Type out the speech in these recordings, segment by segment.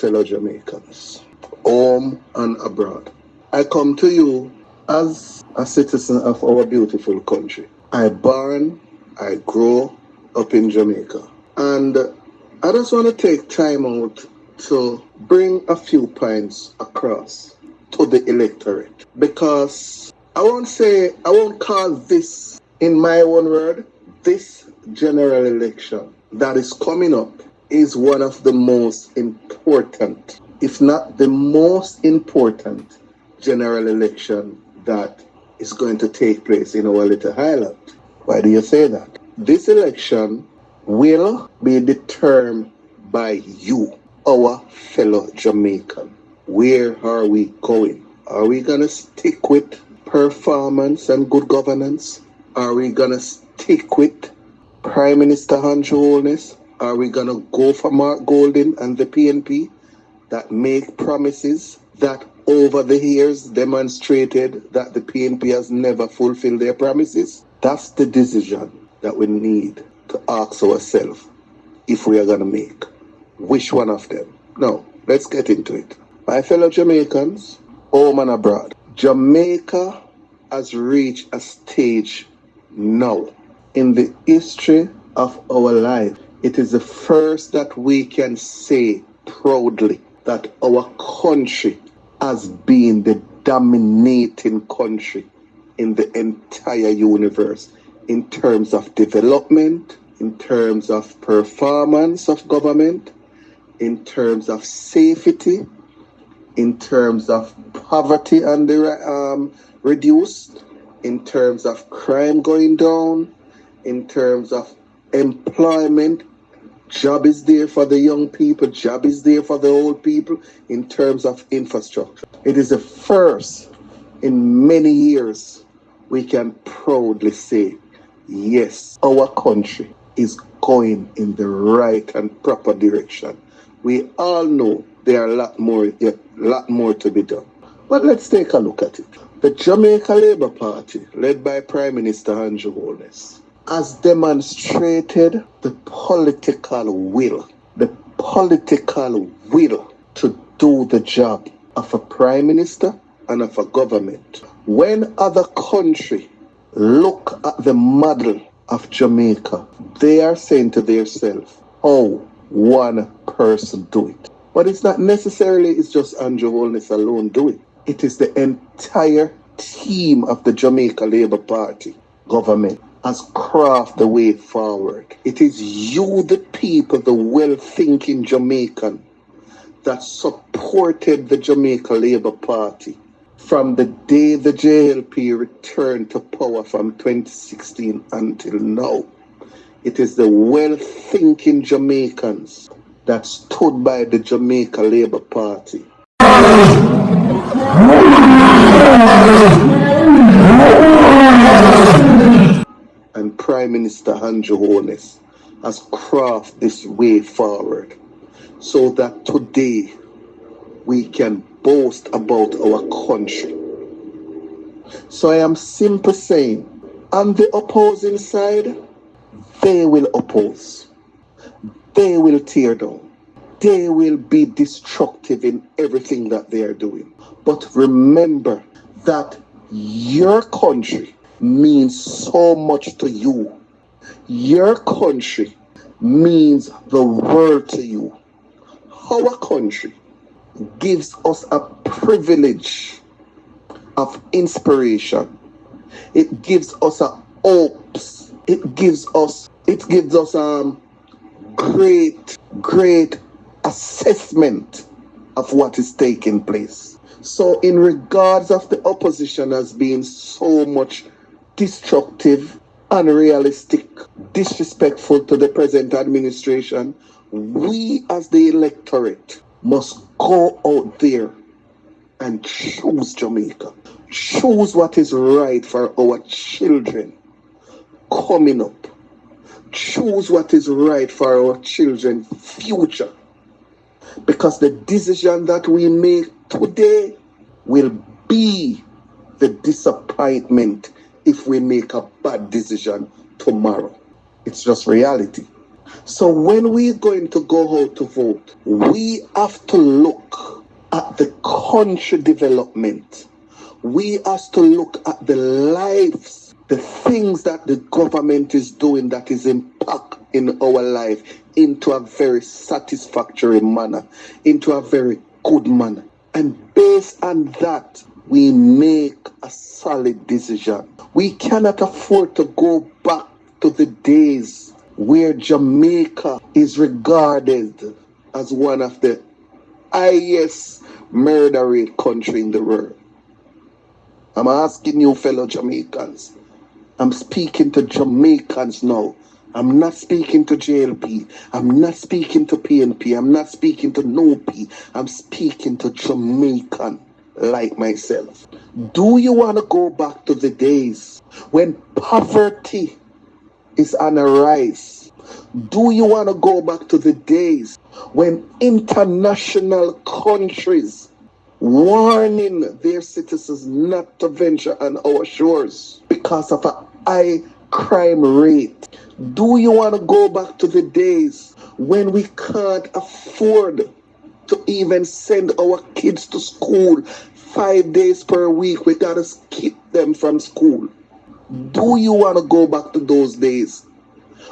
fellow Jamaicans, home and abroad. I come to you as a citizen of our beautiful country. I grow up in Jamaica. And I just want to take time out to bring a few points across to the electorate. Because I won't call this, in my own word, this general election that is coming up is one of the most important, if not the most important, general election that is going to take place in our little island. Why do you say that? This election will be determined by you, our fellow Jamaican. Where are we going? Are we going to stick with performance and good governance? Are we going to stick with Prime Minister Andrew Holness? Are we going to go for Mark Golding and the PNP that make promises that over the years demonstrated that the PNP has never fulfilled their promises? That's the decision that we need to ask ourselves if we are going to make. Which one of them? Now, let's get into it. My fellow Jamaicans, home and abroad, Jamaica has reached a stage now in the history of our life. It is the first that we can say proudly that our country has been the dominating country in the entire universe in terms of development, in terms of performance of government, in terms of safety, in terms of poverty and reduced, in terms of crime going down, in terms of employment. Job is there for the young people, job is there for the old people in terms of infrastructure. It is the first in many years we can proudly say, yes, our country is going in the right and proper direction. We all know there are a lot more to be done. But let's take a look at it. The Jamaica Labour Party, led by Prime Minister Andrew Holness, has demonstrated the political will to do the job of a prime minister and of a government. When other countries look at the model of Jamaica, they are saying to themselves, oh, one person do it. But it's not necessarily it's just Andrew Holness alone do it. It is the entire team of the Jamaica Labour Party government has crafted the way forward. It is you, the people, the well-thinking Jamaican, that supported the Jamaica Labour Party from the day the JLP returned to power from 2016 until now. It is the well-thinking Jamaicans that stood by the Jamaica Labour Party. And Prime Minister Andrew Holness has crafted this way forward so that today we can boast about our country. So I am simply saying, on the opposing side, they will oppose. They will tear down. They will be destructive in everything that they are doing. But remember that your country means so much to you. Your country means the world to you. Our country gives us a privilege of inspiration. It gives us a hopes. It gives us great assessment of what is taking place. So in regards of the opposition as being so much destructive, unrealistic, disrespectful to the present administration, we as the electorate must go out there and choose Jamaica. Choose what is right for our children coming up. Choose what is right for our children's future. Because the decision that we make today will be the disappointment if we make a bad decision tomorrow. It's just reality. So when we're going to go out to vote, we have to look at the country development. We have to look at the lives, the things that the government is doing that is impact in our life into a very satisfactory manner, into a very good manner. And based on that, we make a solid decision. We cannot afford to go back to the days where Jamaica is regarded as one of the highest murder rate country in the world. I'm asking you, fellow Jamaicans. I'm speaking to Jamaicans now. I'm not speaking to JLP. I'm not speaking to PNP. I'm not speaking to NOP. I'm speaking to Jamaican like myself. Do you want to go back to the days when poverty is on a rise? Do you want to go back to the days when international countries warning their citizens not to venture on our shores because of a high crime rate? Do you want to go back to the days when we can't afford to even send our kids to school 5 days per week? We gotta skip them from school. Do you want to go back to those days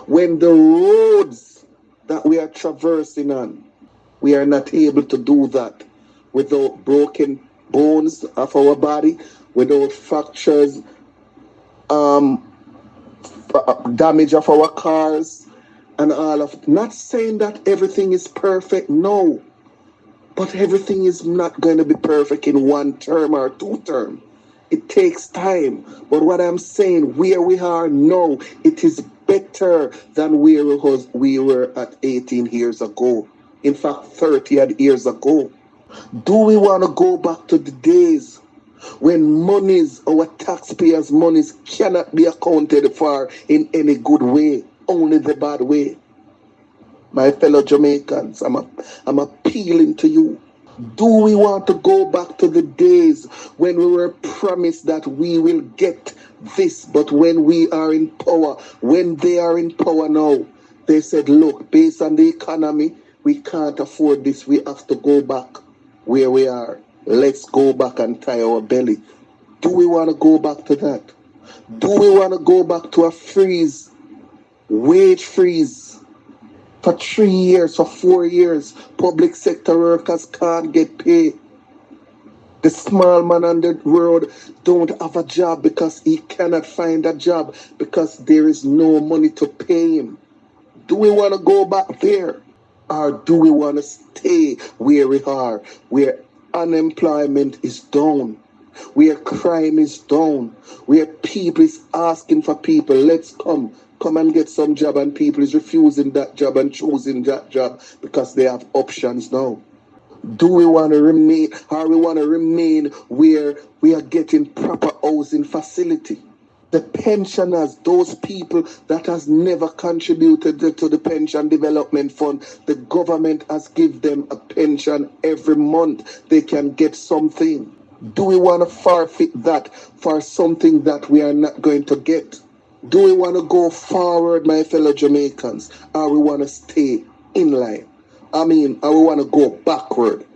when the roads that we are traversing on, we are not able to do that without broken bones of our body, without fractures, damage of our cars, and all of? Not saying that everything is perfect, no, but everything is not going to be perfect in 1 term or 2 term. It takes time. But what I'm saying, where we are now, it is better than where we were at 18 years ago. In fact, 30 odd years ago. Do we want to go back to the days when monies, our taxpayers' monies, cannot be accounted for in any good way, only the bad way? My fellow Jamaicans, I'm appealing to you. Do we want to go back to the days when we were promised that we will get this, but when we are in power, when they are in power now, they said, look, based on the economy, we can't afford this. We have to go back where we are. Let's go back and tie our belly. Do we want to go back to that? Do we want to go back to a freeze, wage freeze? For 3 years, for 4 years, public sector workers can't get paid. The small man on the road don't have a job because he cannot find a job because there is no money to pay him. Do we want to go back there? Or do we want to stay where we are, where unemployment is down, where crime is down, where people is asking for people, let's come and get some job, and people is refusing that job and choosing that job because they have options now? Do we want to remain, or we want to remain where we are getting proper housing facility? The pensioners, those people that has never contributed to the pension development fund, the government has given them a pension every month. They can get something. Do we want to forfeit that for something that we are not going to get? Do we want to go forward, my fellow Jamaicans, or we want to stay in line? Or we want to go backward?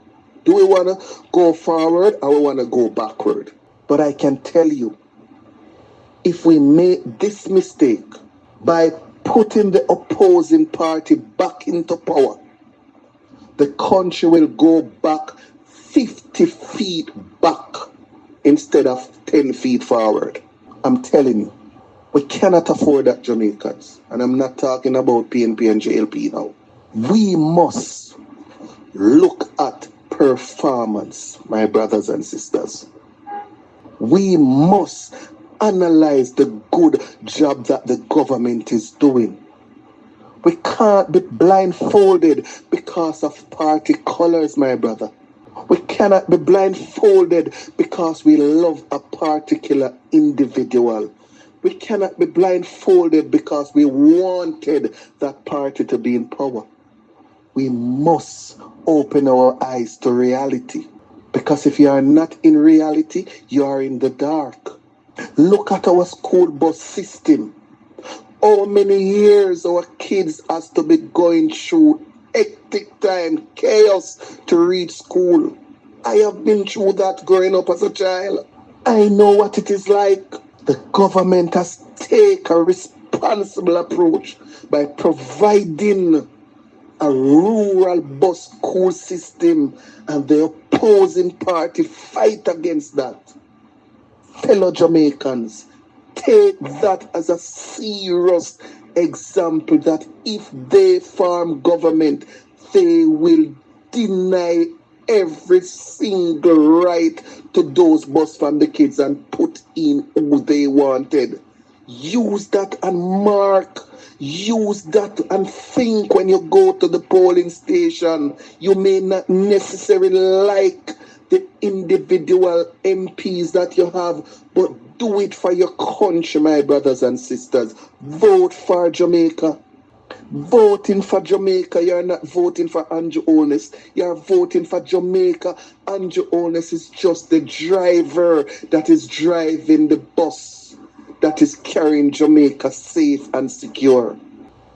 Do we want to go forward or we want to go backward? But I can tell you, if we make this mistake by putting the opposing party back into power, the country will go back 50 feet back instead of 10 feet forward. I'm telling you, we cannot afford that, Jamaicans. And I'm not talking about PNP and JLP now. We must look at performance, my brothers and sisters. We must analyze the good job that the government is doing. We can't be blindfolded because of party colors, my brother. We cannot be blindfolded because we love a particular individual. We cannot be blindfolded because we wanted that party to be in power. We must open our eyes to reality. Because if you are not in reality, you are in the dark. Look at our school bus system. How many years our kids has to be going through hectic time, chaos to reach school. I have been through that growing up as a child. I know what it is like. The government has taken a responsible approach by providing a rural bus school system, and the opposing party fight against that. Fellow Jamaicans, take that as a serious example that if they form government, they will deny every single right to those bus from the kids and put in who they wanted. Use that and mark. Use that and think when you go to the polling station. You may not necessarily like the individual MPs that you have, but do it for your country, my brothers and sisters. Vote for Jamaica. Voting for Jamaica, you're not voting for Andrew Holness. You're voting for Jamaica. Andrew Holness is just the driver that is driving the bus that is carrying Jamaica safe and secure.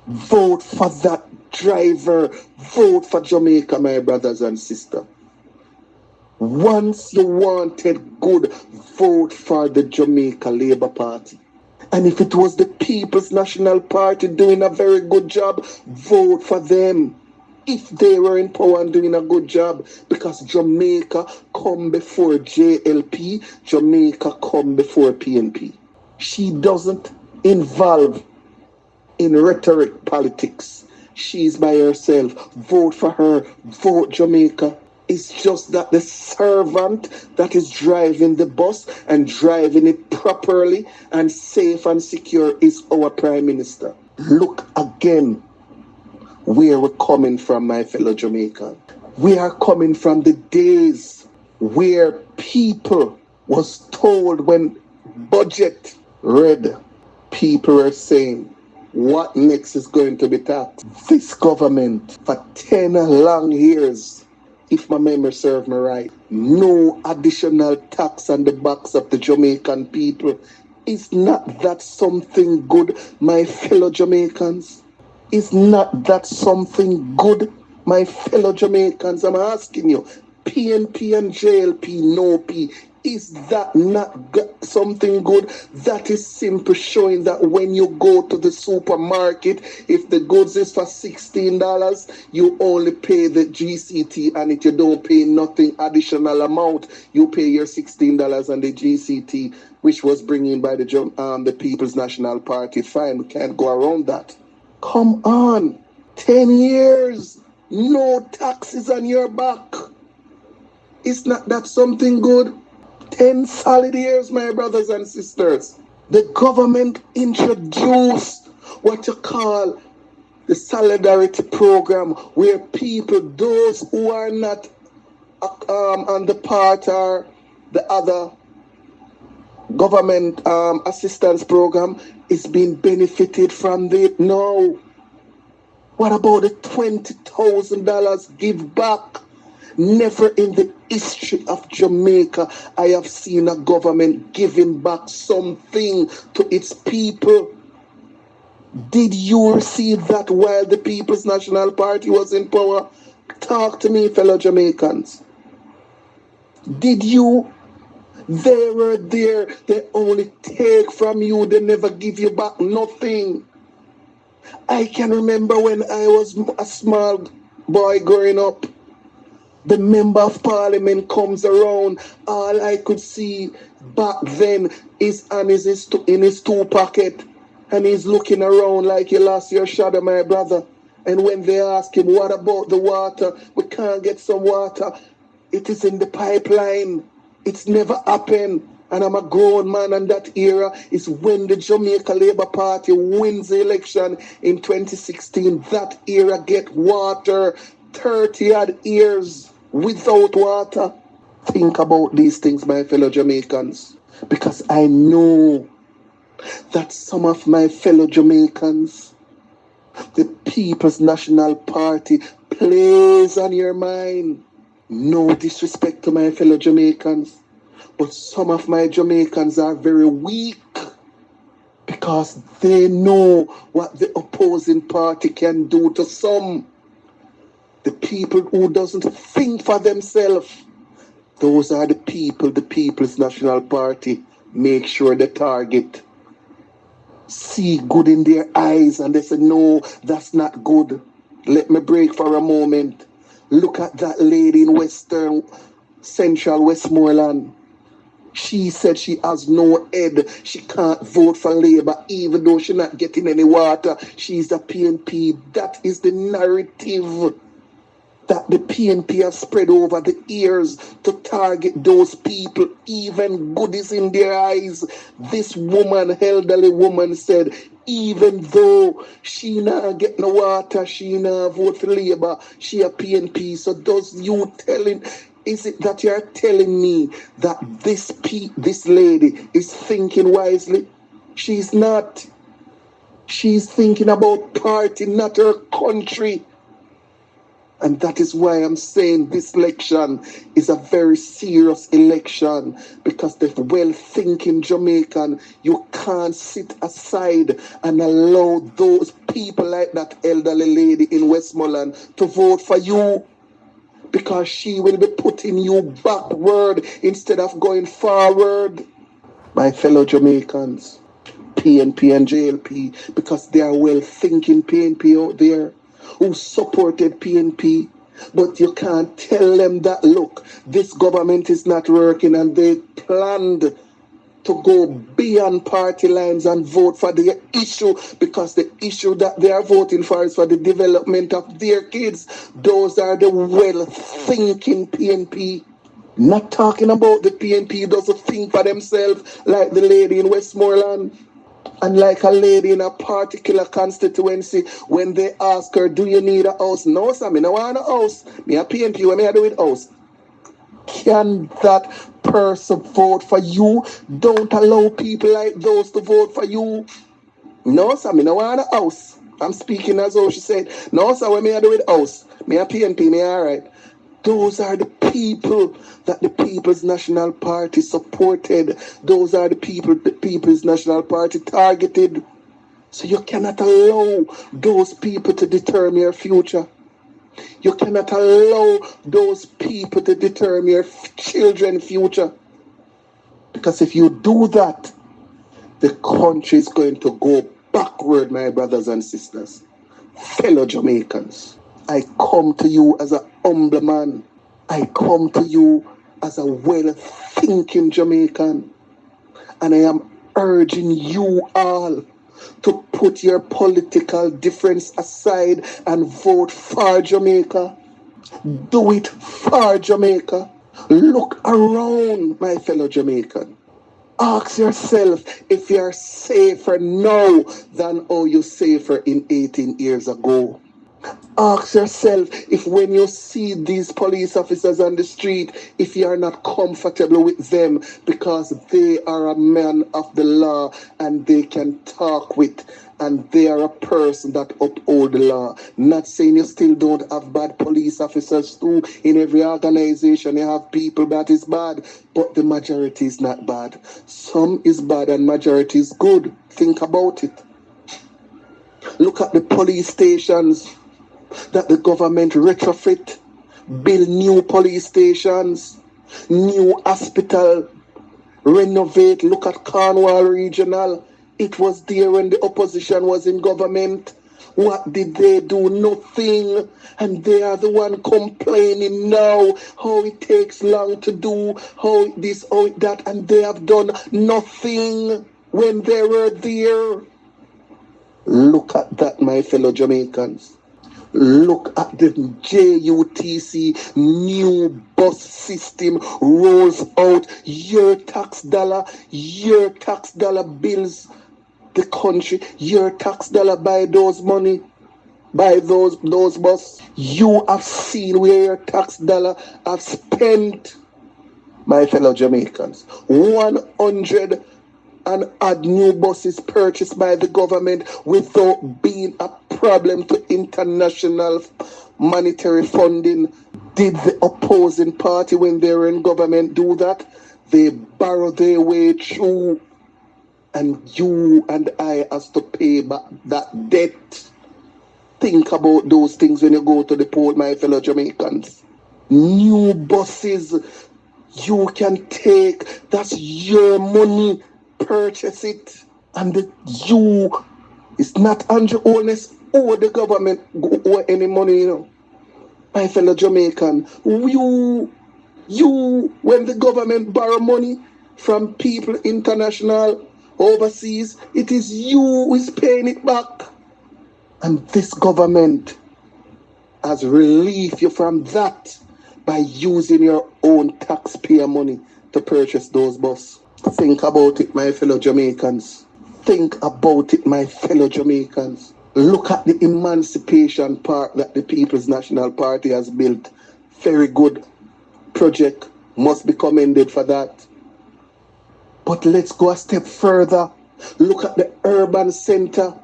Vote for that driver. Vote for Jamaica, my brothers and sisters. Once you wanted good, vote for the Jamaica Labour Party. And if it was the People's National Party doing a very good job, vote for them. If they were in power and doing a good job, because Jamaica come before JLP, Jamaica come before PNP. She doesn't involve in rhetoric politics. She's by herself. Vote for her. Vote Jamaica. It's just that the servant that is driving the bus and driving it properly and safe and secure is our Prime Minister. Look again where we're coming from, my fellow Jamaicans. We are coming from the days where people was told when budget read, people were saying, what next is going to be taxed? This government for 10 long years, if my memory serves me right, no additional tax on the backs of the Jamaican people. Is not that something good, my fellow Jamaicans? Is not that something good, my fellow Jamaicans? I'm asking you, PNP and JLP, no P. Is that not something good? That is simply showing that when you go to the supermarket, if the goods is for $16, you only pay the GCT, and if you don't pay nothing additional amount, you pay your $16 and the GCT, which was bringing by the People's National Party. Fine, we can't go around that. Come on, 10 years, no taxes on your back. Is not that something good? 10 solid years, my brothers and sisters. The government introduced what you call the solidarity program, where people, those who are not on the part or the other government assistance program, is being benefited from it. No. What about the $20,000 give back? Never in the history of Jamaica I have seen a government giving back something to its people. Did you receive that while the People's National Party was in power? Talk to me, fellow Jamaicans. Did you? They were there. They only take from you. They never give you back nothing. I can remember when I was a small boy growing up. The member of parliament comes around. All I could see back then is in his two pocket. And he's looking around like you lost your shadow, my brother. And when they ask him, what about the water? We can't get some water. It is in the pipeline. It's never happened. And I'm a grown man, and that era is when the Jamaica Labour Party wins the election in 2016. That era get water. 30 odd years without water. Think about these things, my fellow Jamaicans, because I know that some of my fellow Jamaicans, the People's National Party plays on your mind. No disrespect to my fellow Jamaicans, but some of my Jamaicans are very weak because they know what the opposing party can do to some. The people who doesn't think for themselves, those are the people the People's National Party make sure they target. See good in their eyes and they say, no, that's not good. Let me break for a moment. Look at that lady in Central Westmoreland. She said she has no head. She can't vote for Labour even though she's not getting any water. She's a PNP. That is the narrative that the PNP have spread over the years to target those people, even goodies in their eyes. This woman, elderly woman, said, even though she not get no water, she not vote for Labour, she a PNP. So is it that you're telling me that this lady is thinking wisely? She's not. She's thinking about party, not her country. And that is why I'm saying this election is a very serious election, because the well-thinking Jamaican, you can't sit aside and allow those people like that elderly lady in Westmoreland to vote for you, because she will be putting you backward instead of going forward. My fellow Jamaicans, PNP and JLP, because they are well-thinking PNP out there who supported PNP, but you can't tell them that, look, this government is not working, and they planned to go beyond party lines and vote for their issue, because the issue that they are voting for is for the development of their kids. Those are the well-thinking PNP. Not talking about the PNP who doesn't think for themselves, like the lady in Westmoreland. And like a lady in a particular constituency, when they ask her, do you need a house? No, sir, me no want a house. Me a PNP, what me I do with house? Can that person vote for you? Don't allow people like those to vote for you. No, sir, me no want a house. I'm speaking as though she said, no, sir, what me I do with house? Me a PNP, me alright. Those are the people that the People's National Party supported. Those are the people the People's National Party targeted. So you cannot allow those people to determine your future. You cannot allow those people to determine your children's future. Because if you do that, the country is going to go backward, my brothers and sisters. Fellow Jamaicans, I come to you as a humble man. I come to you as a well-thinking Jamaican. And I am urging you all to put your political difference aside and vote for Jamaica. Do it for Jamaica. Look around, my fellow Jamaican. Ask yourself if you're safer now than how you safer in 18 years ago. Ask yourself if when you see these police officers on the street, if you are not comfortable with them, because they are a man of the law and they can talk with, and they are a person that uphold the law. Not saying you still don't have bad police officers too. In every organization you have people that is bad, but the majority is not bad. Some is bad and majority is good. Think about it. Look at the police stations that the government retrofit, build new police stations, new hospital, renovate. Look at Cornwall Regional. It was there when the opposition was in government. What did they do? Nothing. And they are the one complaining now how it takes long to do, how this, how that, and they have done nothing when they were there. Look at that, my fellow Jamaicans. Look at the JUTC new bus system rolls out. Your tax dollar bills the country. Your tax dollar buy those money, buy those bus. You have seen where your tax dollar have spent, my fellow Jamaicans. 100 and add new buses purchased by the government without being a problem to international monetary funding. Did the opposing party, when they were in government, do that? They borrowed their way through. and you and I has to pay back that debt. Think about those things when you go to the port, my fellow Jamaicans. New buses you can take, that's your money, purchase it. And it's not Andrew Holness or the government or any money, My fellow Jamaican, when the government borrow money from people international, overseas, it is you who is paying it back. And this government has relieved you from that by using your own taxpayer money to purchase those buses. Think about it, my fellow Jamaicans. Think about it, my fellow Jamaicans. Look at the Emancipation Park that the People's National Party has built. Very good project. Must be commended for that. But let's go a step further. Look at the urban center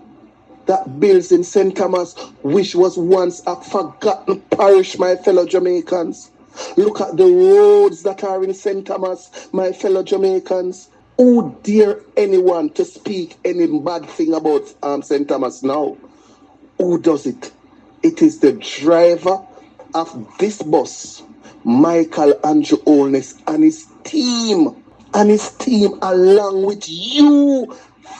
that builds in St. Thomas, which was once a forgotten parish, my fellow Jamaicans. Look at the roads that are in St. Thomas, my fellow Jamaicans. Who dare anyone to speak any bad thing about St. Thomas now? Who does it? It is the driver of this bus, Michael Andrew Holness, and his team, along with you,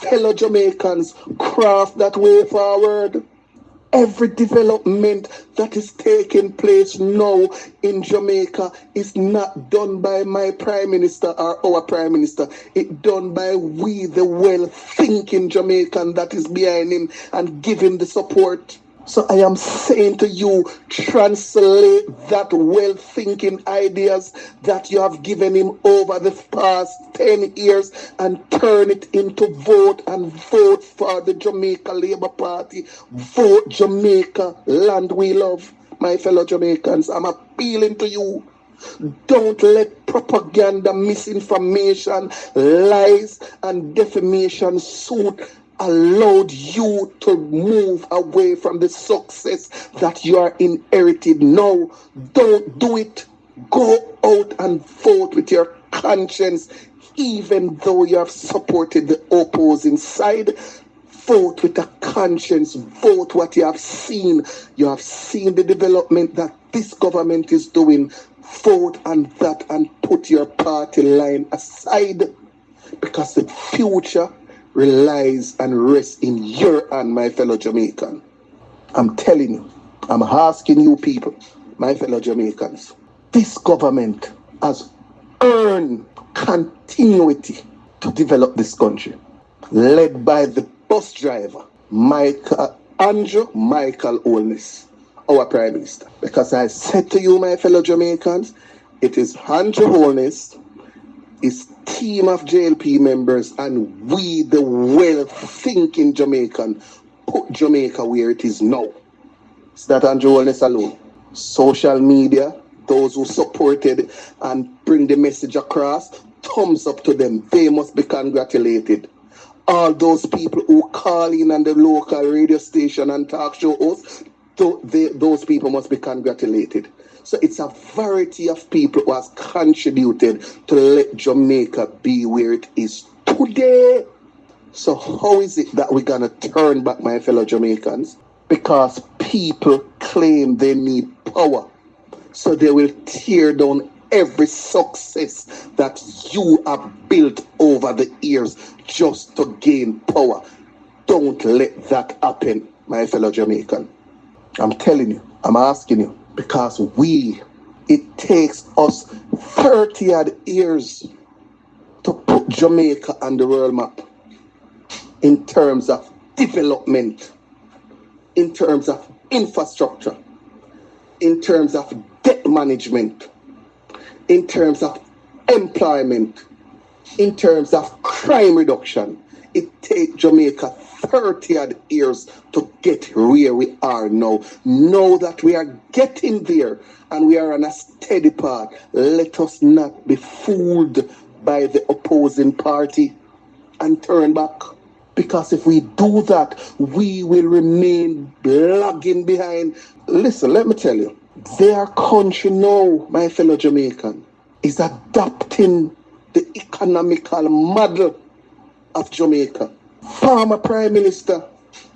fellow Jamaicans, craft that way forward. Every development that is taking place now in Jamaica is not done by my Prime Minister or our Prime Minister. It's done by we, the well-thinking Jamaican that is behind him and give him the support. So I am saying to you, translate that well-thinking ideas that you have given him over the past 10 years and turn it into vote, and vote for the Jamaica Labour Party. Vote Jamaica, land we love. My fellow Jamaicans, I'm appealing to you. Don't let propaganda, misinformation, lies, and defamation suit allowed you to move away from the success that you are inherited. No, don't do it. Go out and vote with your conscience, even though you have supported the opposing side. Vote with a conscience. Vote what you have seen. You have seen the development that this government is doing. Vote on that and put your party line aside, because the future relies and rests in your hand, my fellow Jamaican. I'm telling you, I'm asking you people, my fellow Jamaicans, this government has earned continuity to develop this country, led by the bus driver, Michael Holness, our Prime Minister. Because I said to you, my fellow Jamaicans, it is Andrew Holness, his team of JLP members, and we, the well-thinking Jamaican, put Jamaica where it is now. It's not Andrew Holness alone. Social media, those who supported and bring the message across, thumbs up to them. They must be congratulated. All those people who call in on the local radio station and talk show hosts, those people must be congratulated. So it's a variety of people who has contributed to let Jamaica be where it is today. So how is it that we're going to turn back, my fellow Jamaicans? Because people claim they need power. So they will tear down every success that you have built over the years just to gain power. Don't let that happen, my fellow Jamaican. I'm telling you, I'm asking you. Because it takes us 30 odd years to put Jamaica on the world map in terms of development, in terms of infrastructure, in terms of debt management, in terms of employment, in terms of crime reduction. It takes Jamaica 30 odd years to get where we are now. Know that we are getting there and we are on a steady path. Let us not be fooled by the opposing party and turn back. Because if we do that, we will remain lagging behind. Listen, let me tell you, their country now, my fellow Jamaican, is adopting the economical model of Jamaica. Former Prime Minister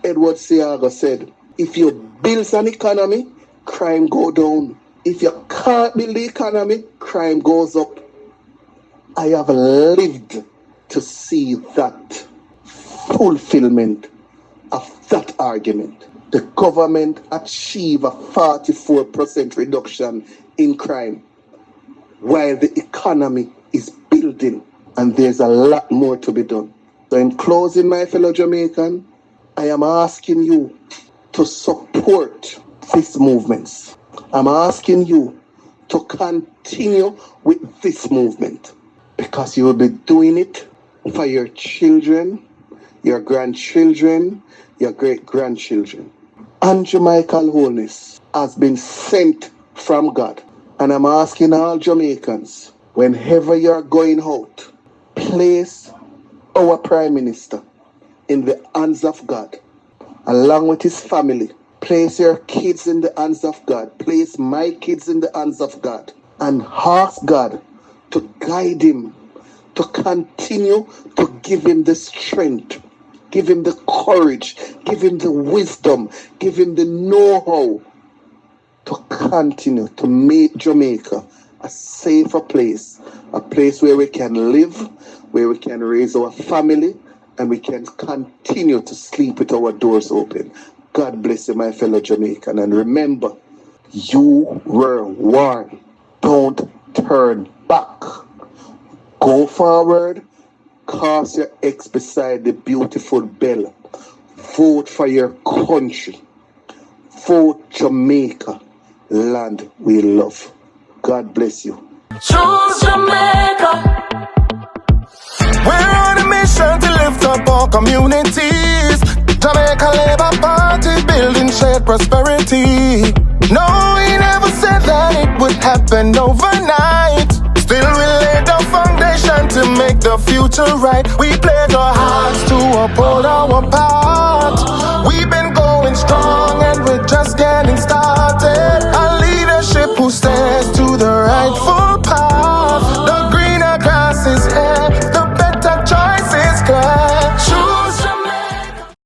Edward Seaga said, if you build an economy, crime go down. If you can't build the economy, crime goes up. I have lived to see that fulfillment of that argument. The government achieved a 44% reduction in crime while the economy is building, and there's a lot more to be done. So in closing, my fellow Jamaican, I am asking you to support these movements. I'm asking you to continue with this movement because you will be doing it for your children, your grandchildren, your great-grandchildren. And Jamaican wholeness has been sent from God. And I'm asking all Jamaicans, whenever you're going out, place our Prime Minister in the hands of God, along with his family. Place your kids in the hands of God. Place my kids in the hands of God. And ask God to guide him, to continue to give him the strength, give him the courage, give him the wisdom, give him the know-how to continue to make Jamaica a safer place, a place where we can live, where we can raise our family, and we can continue to sleep with our doors open. God bless you, my fellow Jamaican. And remember, you were warned. Don't turn back. Go forward. Cast your X beside the beautiful bell. Vote for your country. Vote Jamaica, land we love. God bless you. Choose Jamaica. We're on a mission to lift up our communities. Jamaica Labour Party building shared prosperity. No, we never said that it would happen overnight. Still we laid the foundation to make the future right. We pledge our hearts to uphold our part. We've been going strong.